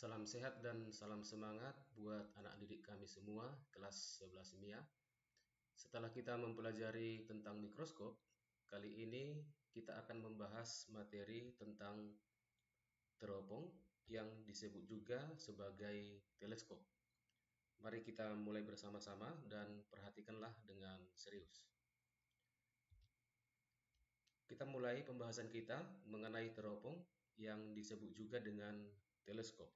Salam sehat dan salam semangat buat anak didik kami semua, kelas 11 MIA. Setelah kita mempelajari tentang mikroskop, kali ini kita akan membahas materi tentang teropong yang disebut juga sebagai teleskop. Mari kita mulai bersama-sama dan perhatikanlah dengan serius. Kita mulai pembahasan kita mengenai teropong yang disebut juga dengan teleskop.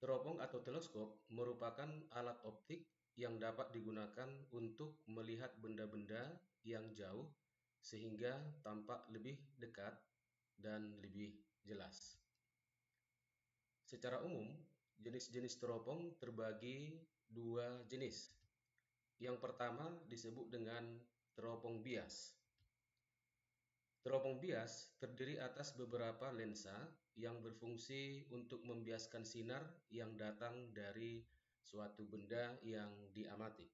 Teropong atau teleskop merupakan alat optik yang dapat digunakan untuk melihat benda-benda yang jauh sehingga tampak lebih dekat dan lebih jelas. Secara umum, jenis-jenis teropong terbagi dua jenis. Yang pertama disebut dengan teropong bias. Teropong bias terdiri atas beberapa lensa yang berfungsi untuk membiaskan sinar yang datang dari suatu benda yang diamati.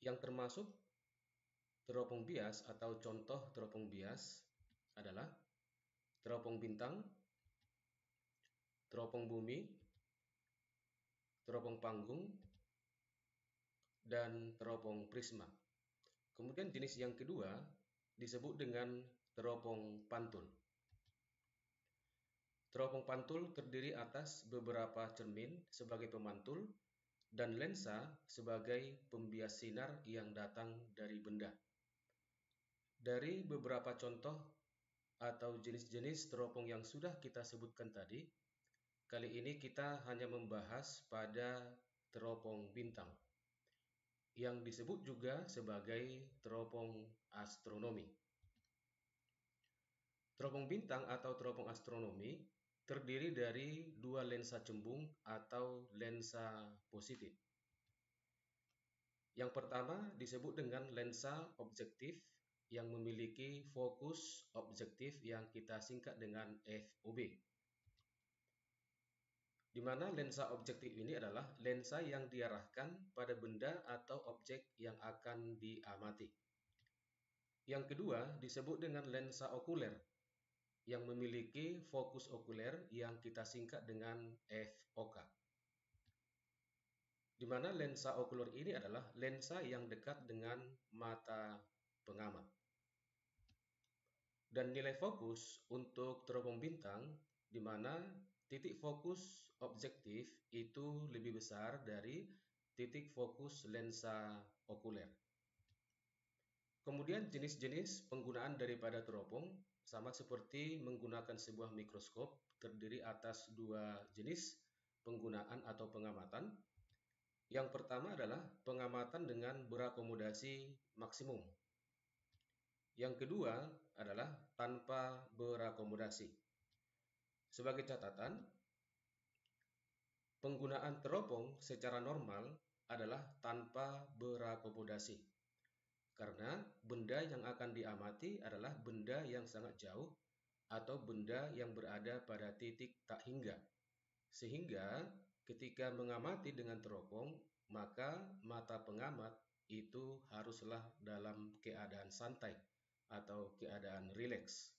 Yang termasuk teropong bias atau contoh teropong bias adalah teropong bintang, teropong bumi, teropong panggung, dan teropong prisma. Kemudian jenis yang kedua disebut dengan teropong pantul. Teropong pantul terdiri atas beberapa cermin sebagai pemantul dan lensa sebagai pembias sinar yang datang dari benda. Dari beberapa contoh atau jenis-jenis teropong yang sudah kita sebutkan tadi, kali ini kita hanya membahas pada teropong bintang, yang disebut juga sebagai teropong astronomi. Teropong bintang atau teropong astronomi terdiri dari dua lensa cembung atau lensa positif. Yang pertama disebut dengan lensa objektif yang memiliki fokus objektif yang kita singkat dengan FOB. Di mana lensa objektif ini adalah lensa yang diarahkan pada benda atau objek yang akan diamati. Yang kedua disebut dengan lensa okuler yang memiliki fokus okuler yang kita singkat dengan FOK. Di mana lensa okuler ini adalah lensa yang dekat dengan mata pengamat. Dan nilai fokus untuk teropong bintang di mana titik fokus objektif itu lebih besar dari titik fokus lensa okuler. Kemudian jenis-jenis penggunaan daripada teropong sama seperti menggunakan sebuah mikroskop terdiri atas dua jenis penggunaan atau pengamatan. Yang pertama adalah pengamatan dengan berakomodasi maksimum. Yang kedua adalah tanpa berakomodasi. Sebagai catatan, penggunaan teropong secara normal adalah tanpa berakomodasi. Karena benda yang akan diamati adalah benda yang sangat jauh atau benda yang berada pada titik tak hingga. Sehingga ketika mengamati dengan teropong, maka mata pengamat itu haruslah dalam keadaan santai atau keadaan rileks.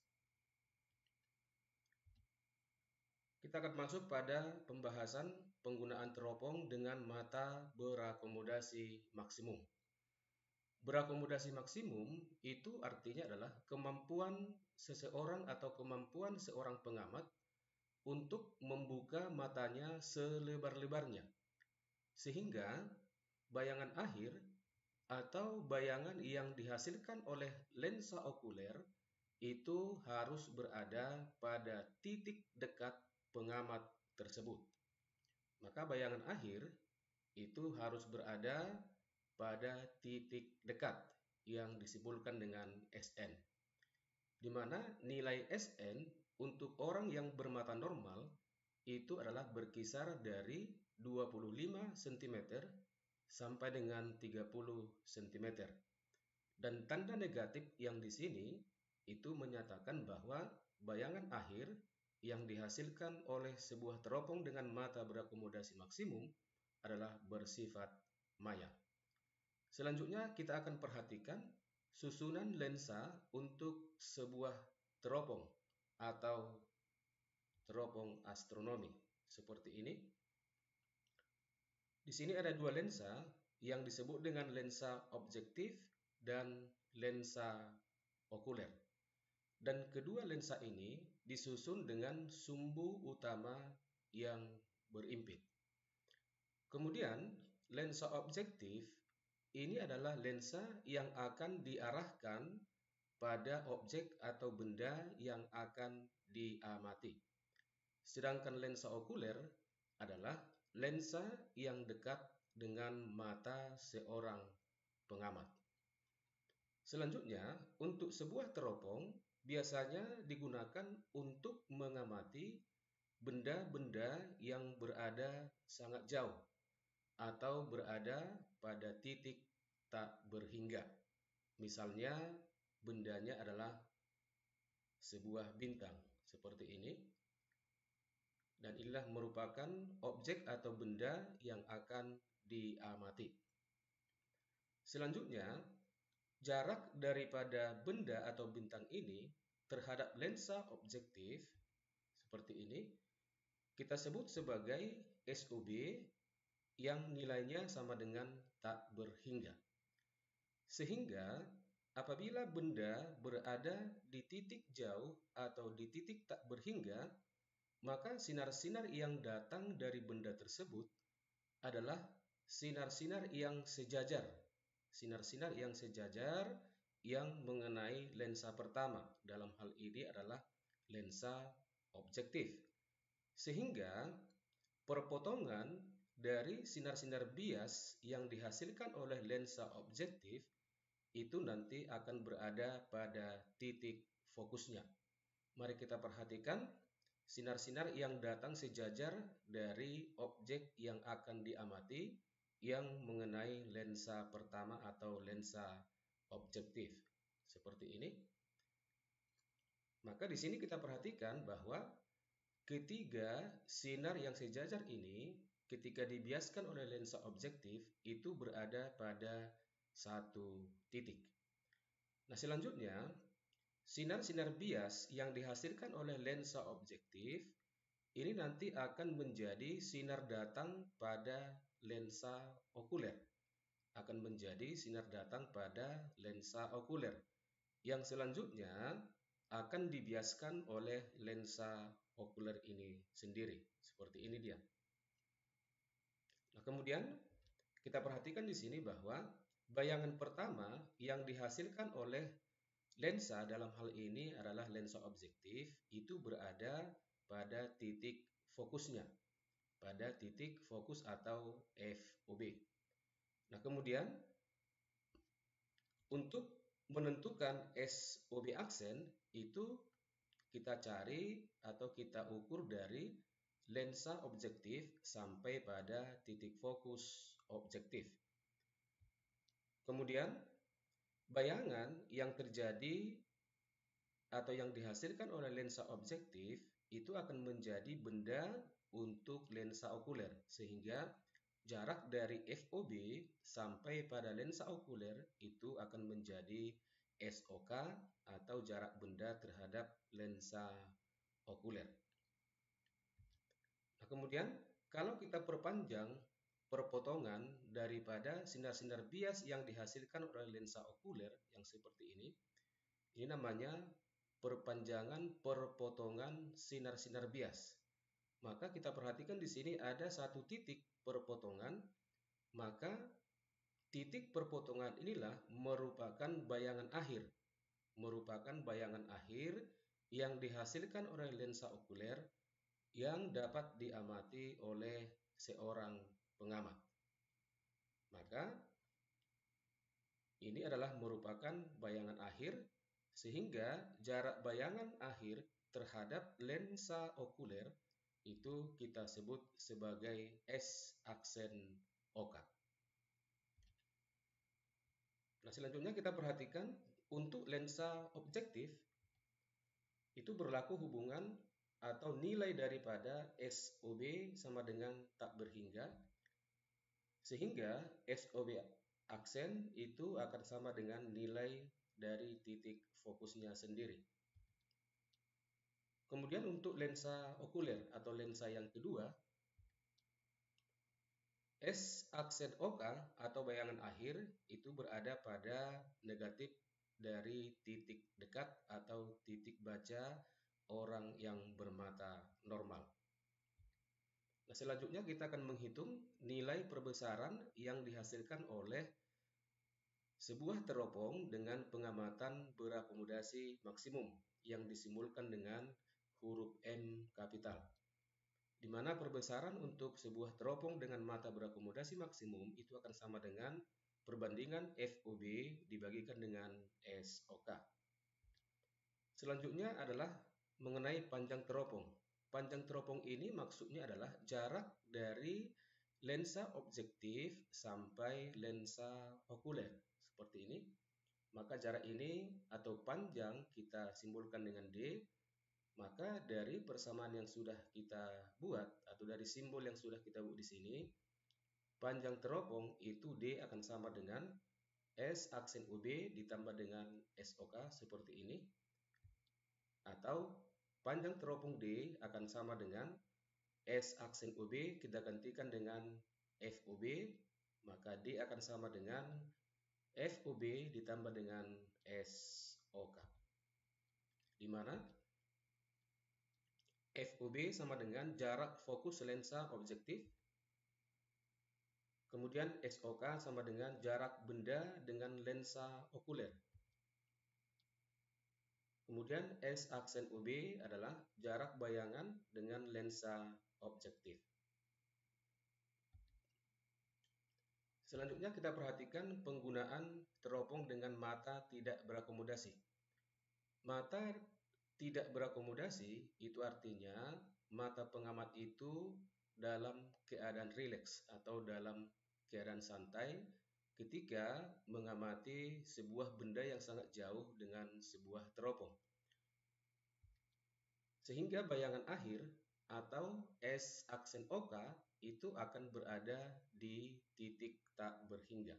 Kita akan masuk pada pembahasan penggunaan teropong dengan mata berakomodasi maksimum. Berakomodasi maksimum itu artinya adalah kemampuan seseorang atau kemampuan seorang pengamat untuk membuka matanya selebar-lebarnya. Sehingga bayangan akhir atau bayangan yang dihasilkan oleh lensa okuler itu harus berada pada titik dekat pengamat tersebut. Maka bayangan akhir itu harus berada pada titik dekat yang disimpulkan dengan SN. Di mana nilai SN untuk orang yang bermata normal itu adalah berkisar dari 25 cm sampai dengan 30 cm. Dan tanda negatif yang di sini itu menyatakan bahwa bayangan akhir yang dihasilkan oleh sebuah teropong dengan mata berakomodasi maksimum adalah bersifat maya. Selanjutnya kita akan perhatikan susunan lensa untuk sebuah teropong atau teropong astronomi. Seperti ini. Di sini ada dua lensa yang disebut dengan lensa objektif dan lensa okuler. Dan kedua lensa ini disusun dengan sumbu utama yang berimpit. Kemudian, lensa objektif ini adalah lensa yang akan diarahkan pada objek atau benda yang akan diamati. Sedangkan lensa okuler adalah lensa yang dekat dengan mata seorang pengamat. Selanjutnya, untuk sebuah teropong biasanya digunakan untuk mengamati benda-benda yang berada sangat jauh atau berada pada titik tak berhingga. Misalnya, bendanya adalah sebuah bintang seperti ini. Dan inilah merupakan objek atau benda yang akan diamati. Selanjutnya, jarak daripada benda atau bintang ini terhadap lensa objektif seperti ini kita sebut sebagai SOB yang nilainya sama dengan tak berhingga. Sehingga apabila benda berada di titik jauh atau di titik tak berhingga, maka sinar-sinar yang datang dari benda tersebut adalah sinar-sinar yang sejajar. Sinar-sinar yang sejajar yang mengenai lensa pertama. Dalam hal ini adalah lensa objektif. Sehingga perpotongan dari sinar-sinar bias yang dihasilkan oleh lensa objektif itu nanti akan berada pada titik fokusnya. Mari kita perhatikan sinar-sinar yang datang sejajar dari objek yang akan diamati yang mengenai lensa pertama atau lensa objektif. Seperti ini. Maka di sini kita perhatikan bahwa ketiga sinar yang sejajar ini ketika dibiaskan oleh lensa objektif itu berada pada satu titik. Nah, selanjutnya sinar-sinar bias yang dihasilkan oleh lensa objektif ini nanti akan menjadi sinar datang pada lensa okuler. Akan menjadi sinar datang pada lensa okuler. Yang selanjutnya akan dibiaskan oleh lensa okuler ini sendiri. Seperti ini dia. Nah, kemudian kita perhatikan di sini bahwa bayangan pertama yang dihasilkan oleh lensa dalam hal ini adalah lensa objektif itu berada pada titik fokusnya, pada titik fokus atau FOB. Nah, kemudian untuk menentukan SOB aksen itu kita cari atau kita ukur dari lensa objektif sampai pada titik fokus objektif. Kemudian bayangan yang terjadi atau yang dihasilkan oleh lensa objektif itu akan menjadi benda untuk lensa okuler, sehingga jarak dari FOB sampai pada lensa okuler itu akan menjadi SOK atau jarak benda terhadap lensa okuler. Nah, kemudian kalau kita perpanjang perpotongan daripada sinar-sinar bias yang dihasilkan oleh lensa okuler yang seperti ini namanya perpanjangan perpotongan sinar-sinar bias. Maka kita perhatikan di sini ada satu titik perpotongan, maka titik perpotongan inilah merupakan bayangan akhir. Merupakan bayangan akhir yang dihasilkan oleh lensa okuler yang dapat diamati oleh seorang pengamat. Maka ini adalah merupakan bayangan akhir sehingga jarak bayangan akhir terhadap lensa okuler itu kita sebut sebagai S aksen OK. Nah, selanjutnya kita perhatikan untuk lensa objektif itu berlaku hubungan atau nilai daripada SOB sama dengan tak berhingga, sehingga SOB aksen itu akan sama dengan nilai dari titik fokusnya sendiri. Kemudian untuk lensa okuler atau lensa yang kedua, S aksen OK atau bayangan akhir itu berada pada negatif dari titik dekat atau titik baca orang yang bermata normal. Nah, selanjutnya kita akan menghitung nilai perbesaran yang dihasilkan oleh sebuah teropong dengan pengamatan berakomodasi maksimum yang disimbolkan dengan huruf M kapital. Di mana perbesaran untuk sebuah teropong dengan mata berakomodasi maksimum itu akan sama dengan perbandingan FOB dibagikan dengan SOK. Selanjutnya adalah mengenai panjang teropong. Panjang teropong ini maksudnya adalah jarak dari lensa objektif sampai lensa okuler. Seperti ini. Maka jarak ini atau panjang kita simbolkan dengan D. Maka dari persamaan yang sudah kita buat atau dari simbol yang sudah kita buat di sini, panjang teropong itu D akan sama dengan S aksen UB ditambah dengan SOK seperti ini. Atau panjang teropong D akan sama dengan S aksen UB kita gantikan dengan FOB, maka D akan sama dengan FOB ditambah dengan SOK. Di mana FOB sama dengan jarak fokus lensa objektif. Kemudian SOK sama dengan jarak benda dengan lensa okuler. Kemudian S aksen UB adalah jarak bayangan dengan lensa objektif. Selanjutnya kita perhatikan penggunaan teropong dengan mata tidak berakomodasi. Mata tidak berakomodasi itu artinya mata pengamat itu dalam keadaan rileks atau dalam keadaan santai ketika mengamati sebuah benda yang sangat jauh dengan sebuah teropong. Sehingga bayangan akhir atau S aksen OK itu akan berada di titik tak berhingga.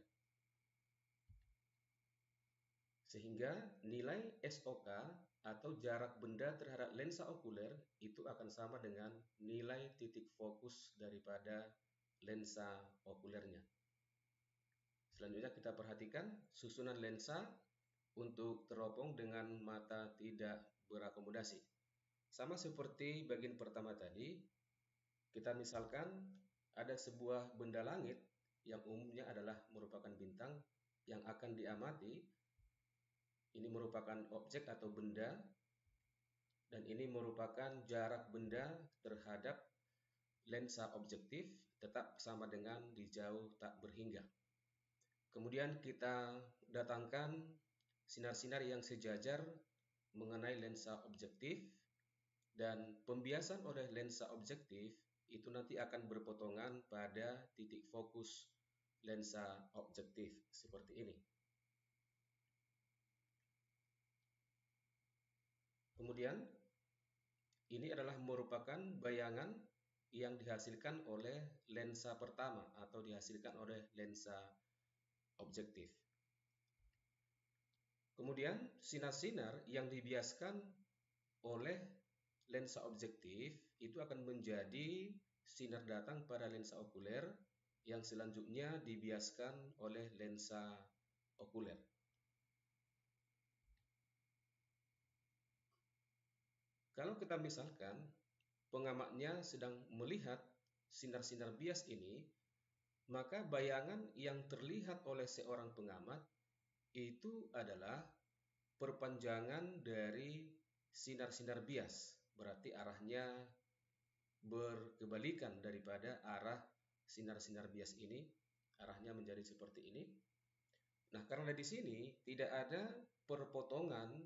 Sehingga nilai SOK atau jarak benda terhadap lensa okuler itu akan sama dengan nilai titik fokus daripada lensa okulernya. Selanjutnya kita perhatikan susunan lensa untuk teropong dengan mata tidak berakomodasi. Sama seperti bagian pertama tadi, kita misalkan ada sebuah benda langit yang umumnya adalah merupakan bintang yang akan diamati. Ini merupakan objek atau benda, dan ini merupakan jarak benda terhadap lensa objektif tetap sama dengan di jauh tak berhingga. Kemudian kita datangkan sinar-sinar yang sejajar mengenai lensa objektif, dan pembiasan oleh lensa objektif itu nanti akan berpotongan pada titik fokus lensa objektif seperti ini. Kemudian, ini adalah merupakan bayangan yang dihasilkan oleh lensa pertama atau dihasilkan oleh lensa objektif. Kemudian, sinar-sinar yang dibiaskan oleh lensa objektif itu akan menjadi sinar datang pada lensa okuler yang selanjutnya dibiaskan oleh lensa okuler. Kalau kita misalkan pengamatnya sedang melihat sinar-sinar bias ini, maka bayangan yang terlihat oleh seorang pengamat itu adalah perpanjangan dari sinar-sinar bias. Berarti arahnya berkebalikan daripada arah sinar-sinar bias ini. Arahnya menjadi seperti ini. Nah, karena di sini tidak ada perpotongan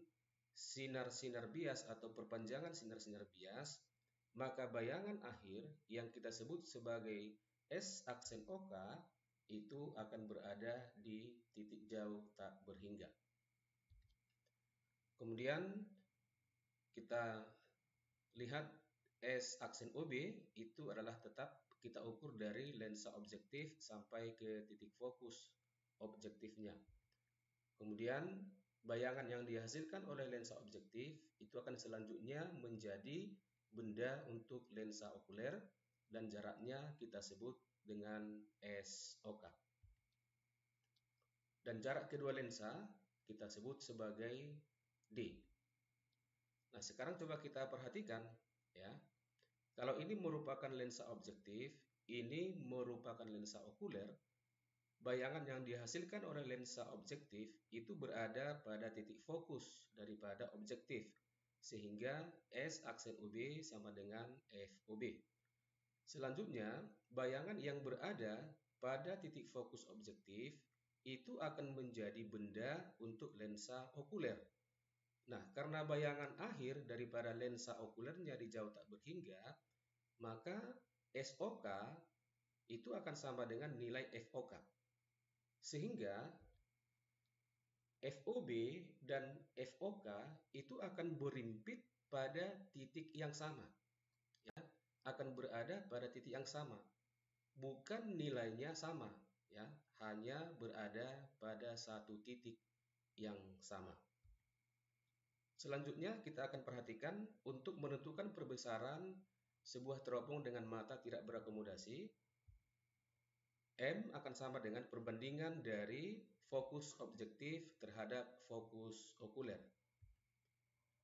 sinar-sinar bias atau perpanjangan sinar-sinar bias, maka bayangan akhir yang kita sebut sebagai S aksen OK itu akan berada di titik jauh tak berhingga. Kemudian kita lihat S aksen OB itu adalah tetap kita ukur dari lensa objektif sampai ke titik fokus objektifnya. Kemudian bayangan yang dihasilkan oleh lensa objektif itu akan selanjutnya menjadi benda untuk lensa okuler dan jaraknya kita sebut dengan SOK. Dan jarak kedua lensa kita sebut sebagai D. Nah, sekarang coba kita perhatikan ya. Kalau ini merupakan lensa objektif, ini merupakan lensa okuler, bayangan yang dihasilkan oleh lensa objektif itu berada pada titik fokus daripada objektif, sehingga S aksen OB sama dengan FOB. Selanjutnya, bayangan yang berada pada titik fokus objektif itu akan menjadi benda untuk lensa okuler. Nah, karena bayangan akhir daripada lensa okulernya di jauh tak berhingga, maka SOK itu akan sama dengan nilai FOK. Sehingga FOB dan FOK itu akan berimpit pada titik yang sama. Ya, akan berada pada titik yang sama. Bukan nilainya sama, ya, hanya berada pada satu titik yang sama. Selanjutnya kita akan perhatikan untuk menentukan perbesaran sebuah teropong dengan mata tidak berakomodasi. M akan sama dengan perbandingan dari fokus objektif terhadap fokus okuler.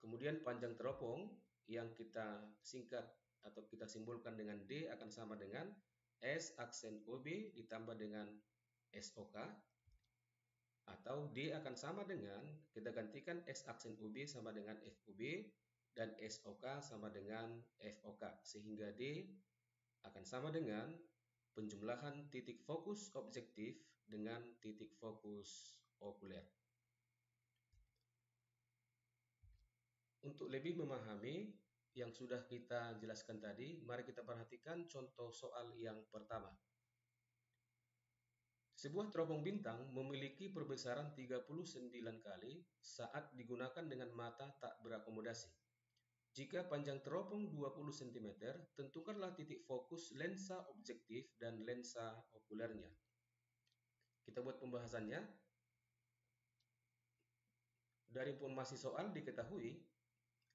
Kemudian panjang teropong yang kita singkat atau kita simbolkan dengan D akan sama dengan S aksen OB ditambah dengan SOK, atau D akan sama dengan, kita gantikan S aksen OB sama dengan FOB dan SOK sama dengan FOK, sehingga D akan sama dengan penjumlahan titik fokus objektif dengan titik fokus okuler. Untuk lebih memahami yang sudah kita jelaskan tadi, mari kita perhatikan contoh soal yang pertama. Sebuah teropong bintang memiliki perbesaran 39 kali saat digunakan dengan mata tak berakomodasi. Jika panjang teropong 20 cm, tentukanlah titik fokus lensa objektif dan lensa okulernya. Kita buat pembahasannya. Dari informasi soal diketahui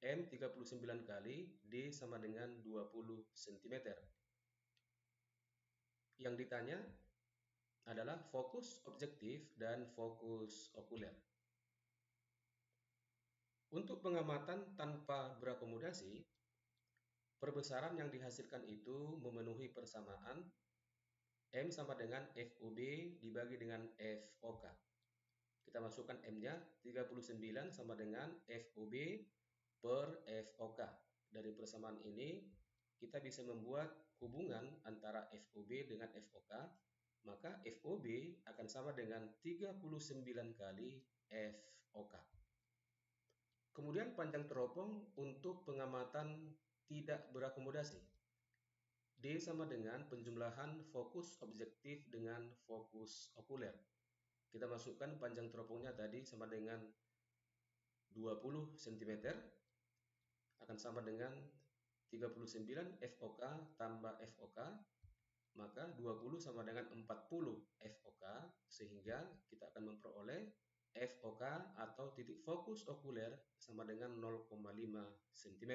M 39 kali, D sama dengan 20 cm. Yang ditanya adalah fokus objektif dan fokus okuler. Untuk pengamatan tanpa berakomodasi, perbesaran yang dihasilkan itu memenuhi persamaan M sama dengan FOB dibagi dengan FOK. Kita masukkan M-nya 39 sama dengan FOB per FOK. Dari persamaan ini kita bisa membuat hubungan antara FOB dengan FOK, maka FOB akan sama dengan 39 kali FOK. Kemudian panjang teropong untuk pengamatan tidak berakomodasi. D sama dengan penjumlahan fokus objektif dengan fokus okuler. Kita masukkan panjang teropongnya tadi sama dengan 20 cm, akan sama dengan 39 FOK tambah FOK, maka 20 sama dengan 40 FOK, sehingga kita akan memperoleh FOK atau titik fokus okuler sama dengan 0,5 cm.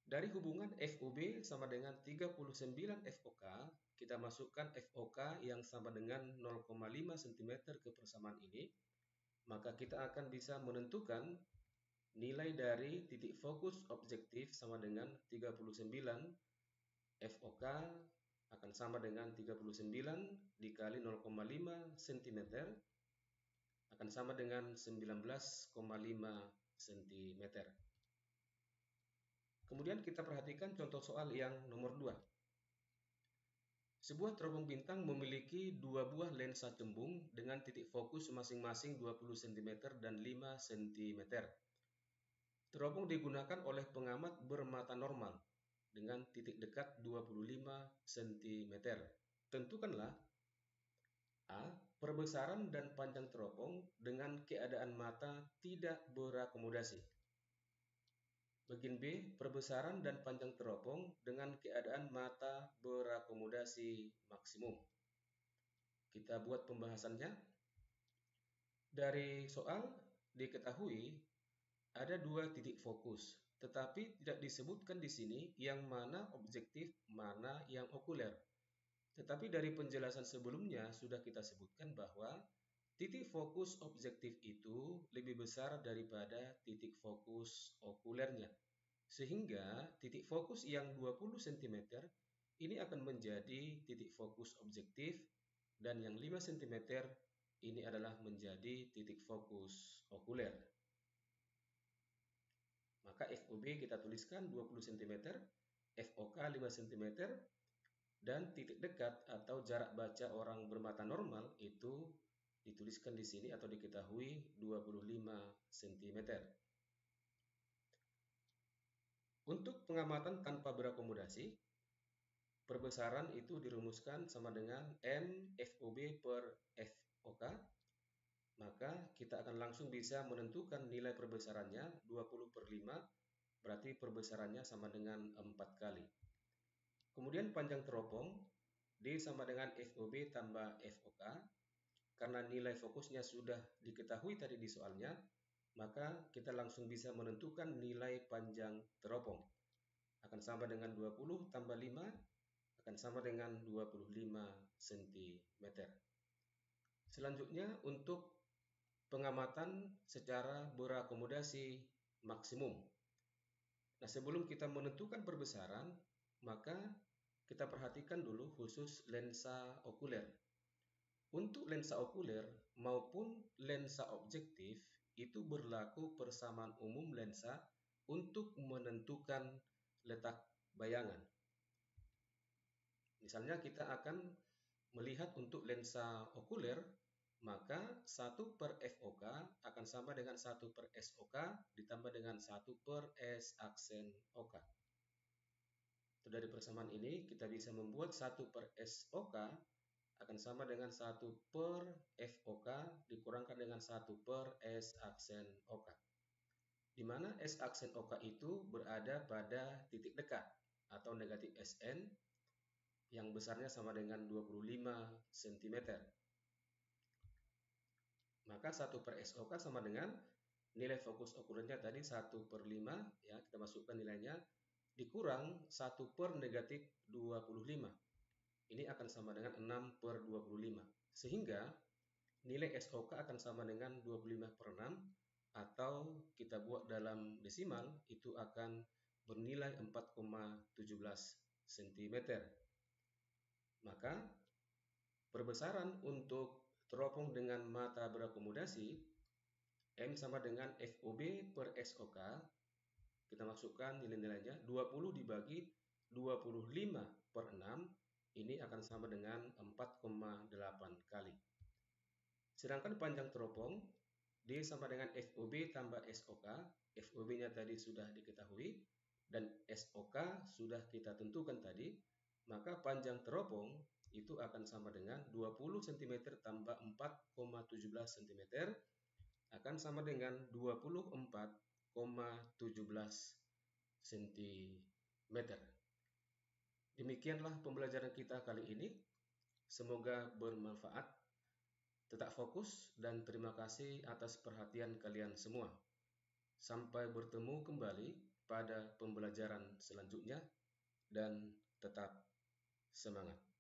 Dari hubungan FOB sama dengan 39 FOK, kita masukkan FOK yang sama dengan 0,5 cm ke persamaan ini, maka kita akan bisa menentukan nilai dari titik fokus objektif sama dengan 39 FOK akan sama dengan 39 dikali 0,5 cm akan sama dengan 19,5 cm. Kemudian kita perhatikan contoh soal yang nomor 2. Sebuah teropong bintang memiliki dua buah lensa cembung dengan titik fokus masing-masing 20 cm dan 5 cm. Teropong digunakan oleh pengamat bermata normal dengan titik dekat 25 cm. Tentukanlah A. Perbesaran dan panjang teropong dengan keadaan mata tidak berakomodasi. Bagian B. Perbesaran dan panjang teropong dengan keadaan mata berakomodasi maksimum. Kita buat pembahasannya. Dari soal diketahui ada dua titik fokus, tetapi tidak disebutkan di sini yang mana objektif, mana yang okuler. Tetapi dari penjelasan sebelumnya sudah kita sebutkan bahwa titik fokus objektif itu lebih besar daripada titik fokus okulernya. Sehingga titik fokus yang 20 cm ini akan menjadi titik fokus objektif dan yang 5 cm ini adalah menjadi titik fokus okuler. Maka FOB kita tuliskan 20 cm, FOK 5 cm, dan titik dekat atau jarak baca orang bermata normal itu dituliskan di sini atau diketahui 25 cm. Untuk pengamatan tanpa berakomodasi, perbesaran itu dirumuskan sama dengan M FOB per FOK. Maka kita akan langsung bisa menentukan nilai perbesarannya 20 per 5, berarti perbesarannya sama dengan 4 kali. Kemudian panjang teropong D sama dengan FOB tambah FOK. Karena nilai fokusnya sudah diketahui tadi di soalnya, maka kita langsung bisa menentukan nilai panjang teropong. Akan sama dengan 20 tambah 5, akan sama dengan 25 cm. Selanjutnya untuk pengamatan secara berakomodasi maksimum. Nah, sebelum kita menentukan perbesaran, maka kita perhatikan dulu khusus lensa okuler. Untuk lensa okuler maupun lensa objektif itu berlaku persamaan umum lensa untuk menentukan letak bayangan. Misalnya kita akan melihat untuk lensa okuler, maka 1 per FOK akan sama dengan 1 per SOK ditambah dengan 1 per S aksen OK. Dari persamaan ini kita bisa membuat 1 per SOK akan sama dengan 1 per FOK dikurangkan dengan 1 per S aksen OK. Di mana S aksen OK itu berada pada titik dekat atau negatif SN yang besarnya sama dengan 25 cm. Maka 1 per SOK sama dengan nilai fokus okulernya tadi 1 per 5, ya, kita masukkan nilainya, dikurang 1 per negatif 25. Ini akan sama dengan 6 per 25. Sehingga nilai SOK akan sama dengan 25 per 6, atau kita buat dalam desimal, itu akan bernilai 4,17 cm. Maka perbesaran untuk teropong dengan mata berakomodasi M sama dengan FOB per SOK. Kita masukkan nilai-nilainya 20 dibagi 25 per 6, ini akan sama dengan 4,8 kali. Sedangkan panjang teropong D sama dengan FOB tambah SOK. FOB-nya tadi sudah diketahui dan SOK sudah kita tentukan tadi. Maka panjang teropong itu akan sama dengan 20 cm tambah 4,17 cm akan sama dengan 24,17 cm. Demikianlah pembelajaran kita kali ini. Semoga bermanfaat. Tetap fokus dan terima kasih atas perhatian kalian semua. Sampai bertemu kembali pada pembelajaran selanjutnya dan tetap semangat.